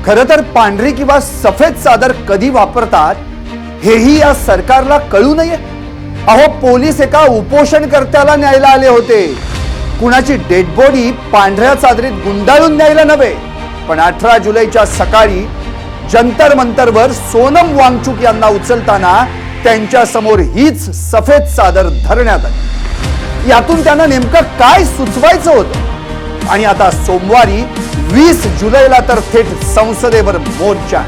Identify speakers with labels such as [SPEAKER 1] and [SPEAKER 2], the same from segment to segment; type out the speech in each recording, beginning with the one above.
[SPEAKER 1] खरं तर पांढरी किंवा सफेद चादर कधी वापरतात हेही या सरकारला कळू नये। अहो, पोलीस एका उपोषणकर्त्याला न्यायला आले होते। कुणाची डेड बॉडी पांढऱ्या चादरीत गुंडाळून न्यायला नव्हे, पण 18 जुलैच्या सकाळी जंतर मंतरवर सोनम वांगचुक यांना उचलताना त्यांच्या समोर हीच सफेद चादर धरण्यात आली। यातून त्यांना नेमकं काय सुचवायचं होतं? आणि आता सोमवारी 20 जुलैला तर थेट संसदेवर मोर्चा।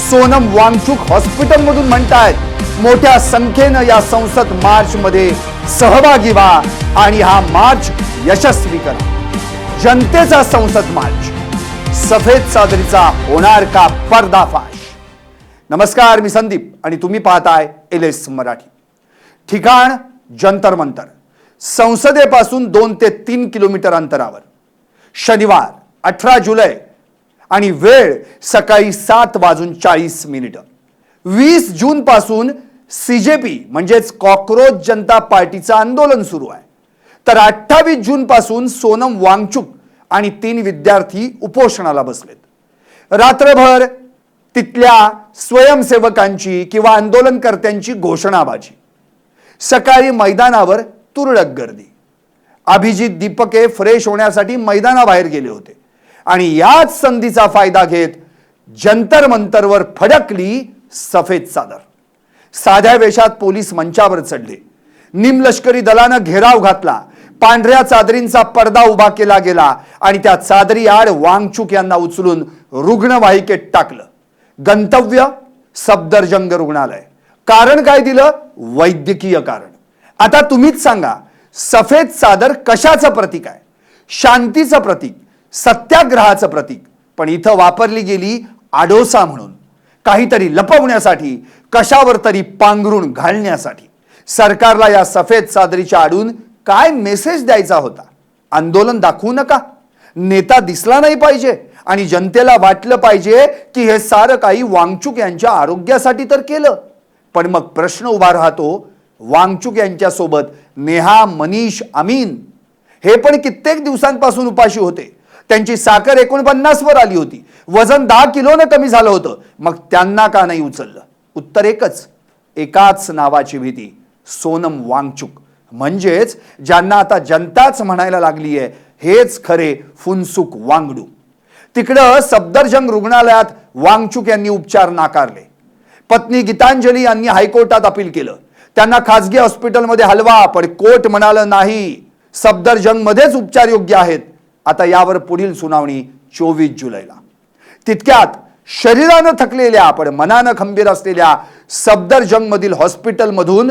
[SPEAKER 1] सोनम वांगचुक हॉस्पिटलमधून म्हणतायत मोठ्या संख्येने या संसद मार्च मध्ये सहभागी व्हा आणि हा मार्च यशस्वी करा। जनतेचा संसद मार्च, सफेद चादरीचा होणार का पर्दाफाश? नमस्कार, मी संदीप आणि तुम्ही पाहताय LS मराठी। ठिकाण जंतर मंतर, संसदेपासून 2 ते 3 किलोमीटर अंतरावर। शनिवार 18 जुलै आणि वेळ सकाळी 7:40 20 जून पासून CJP म्हणजेच कॉकरोच जनता पार्टीचं आंदोलन सुरू आहे। तर 28 जून पासून सोनम वांगचुक आणि 3 विद्यार्थी उपोषणाला बसलेत। रात्रभर तिथल्या स्वयंसेवकांची किंवा आंदोलनकर्त्यांची घोषणाबाजी। सकाळी मैदानावर तुरळक गर्दी। अभिजित दीपके फ्रेश होण्यासाठी मैदानाबाहेर गेले होते आणि याच संधीचा फायदा घेत जंतर मंतरवर फडकली सफेद चादर। साध्या वेशात पोलीस मंचावर चढले। निमलष्करी दलानं घेराव घातला। पांढऱ्या चादरींचा पडदा उभा केला गेला आणि त्या चादरी आड वांगचुक यांना उचलून रुग्णवाहिकेत टाकलं। गंतव्य सफदरजंग रुग्णालय। कारण काय दिलं? वैद्यकीय कारण। आता तुम्हीच सांगा, सफेद चादर कशाचं प्रतीक आहे? शांतीचं प्रतीक, सत्याग्रहाचं प्रतीक। पण इथं वापरली गेली आडोसा म्हणून, काहीतरी लपवण्यासाठी, कशावर तरी पांघरून घालण्यासाठी। सरकारला या सफेद चादरीच्या आडून काय मेसेज द्यायचा होता? आंदोलन दाखवू नका, नेता दिसला नाही पाहिजे आणि जनतेला वाटलं पाहिजे की हे सारं काही वांगचुक यांच्या आरोग्यासाठी तर केलं। पण मग प्रश्न उभा राहतो, वांगचुक यांच्या सोबत नेहा, मनीष, अमीन हे पण कित्येक दिवसांपासून उपाशी होते। त्यांची साखर 49 वर आली होती, वजन 10 किलोने कमी झालं होतं। मग त्यांना का नाही उचललं? उत्तर एकच, एकाच नावाची भीती, सोनम वांगचुक। म्हणजेच ज्यांना आता जनताच म्हणायला लागली आहे, हेच खरे फुनसुक वांगडू। तिकडं सफदरजंग रुग्णालयात वांगचुक यांनी उपचार नाकारले। पत्नी गीतांजली यांनी हायकोर्टात अपील केलं। त्यांना खासगी हॉस्पिटलमध्ये हलवा, पण कोर्ट म्हणालं नाही, सफदरजंग मध्येच उपचार योग्य आहेत। आता यावर पुढील सुनावणी 24 जुलैला। तितक्यात शरीरानं थकलेल्या पण मनानं खंबीर असलेल्या सफदरजंग मधील हॉस्पिटलमधून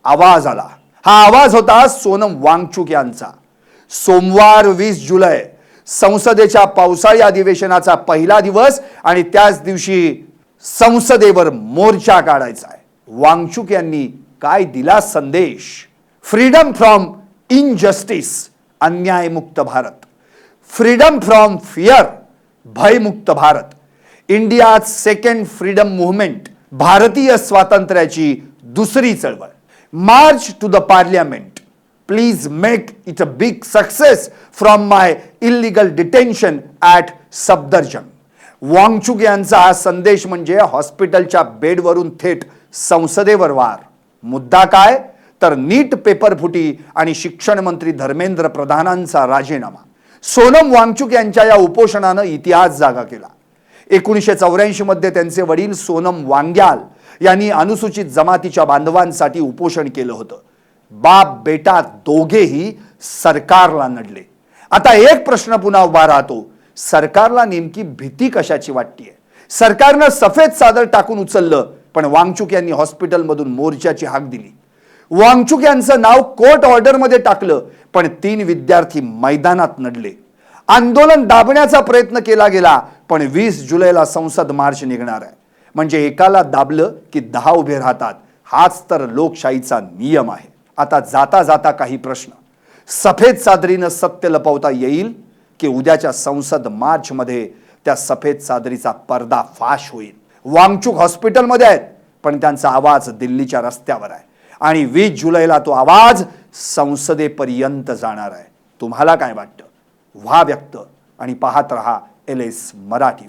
[SPEAKER 1] आवाज आला। हा आवाज होता सोनम वांगचुक यांचा। सोमवार 20 जुलै संसदेच्या पावसाळी अधिवेशनाचा पहिला दिवस आणि त्याच दिवशी संसदेवर मोर्चा काढायचा आहे। वांगचुक यांनी काय दिला संदेश? फ्रीडम फ्रॉम इनजस्टिस, अन्यायमुक्त भारत। फ्रीडम फ्रॉम फियर, भयमुक्त भारत। इंडिया सेकंड फ्रीडम मूवमेंट, भारतीय स्वातंत्र्याची दुसरी चळवळ। March to the parliament, please make it a big success from my illegal detention at Safdarjung. Wangchuk यांचा हा संदेश म्हणजे हॉस्पिटलच्या बेडवरून थेट संसदेवर वार। मुद्दा काय? तर नीट पेपर फुटी आणि शिक्षण मंत्री धर्मेंद्र प्रधानांचा राजीनामा। सोनम वांगचुक यांच्या या उपोषणानं इतिहास जागा केला। 1984 मध्ये त्यांचे वडील सोनम वांग्याल यांनी अनुसूचित जमातीच्या बांधवांसाठी उपोषण केलं होतं। बाप बेटा दोघेही सरकारला नडले। आता एक प्रश्न पुन्हा उभा राहतो, सरकारला नेमकी भीती कशाची वाटतेय? सरकारनं सफेद चादर टाकून उचललं, पण वांगचुक यांनी हॉस्पिटलमधून मोर्चाची हाक दिली। वांगचुक यांचं नाव कोर्ट ऑर्डरमध्ये टाकलं, पण 3 विद्यार्थी मैदानात नडले। आंदोलन दाबण्याचा प्रयत्न केला गेला, पण 20 जुलैला संसद मार्च निघणार आहे। म्हणजे एकाला दाबलं की 10 उभे राहतात। हाच तर लोकशाहीचा नियम आहे। आता जाता जाता काही प्रश्न, सफेद चादरीनं सत्य लपवता येईल की उद्याच्या संसद मार्च मध्ये त्या सफेद चादरीचा पर्दा फाश होईल? वांगचुक हॉस्पिटलमध्ये आहेत, पण त्यांचा आवाज दिल्लीच्या रस्त्यावर आहे आणि 20 जुलैला तो आवाज संसदेपर्यंत जाणार आहे। तुम्हाला काय वाटतं? व्हा व्यक्त आणि पाहत रहा LS मराठी।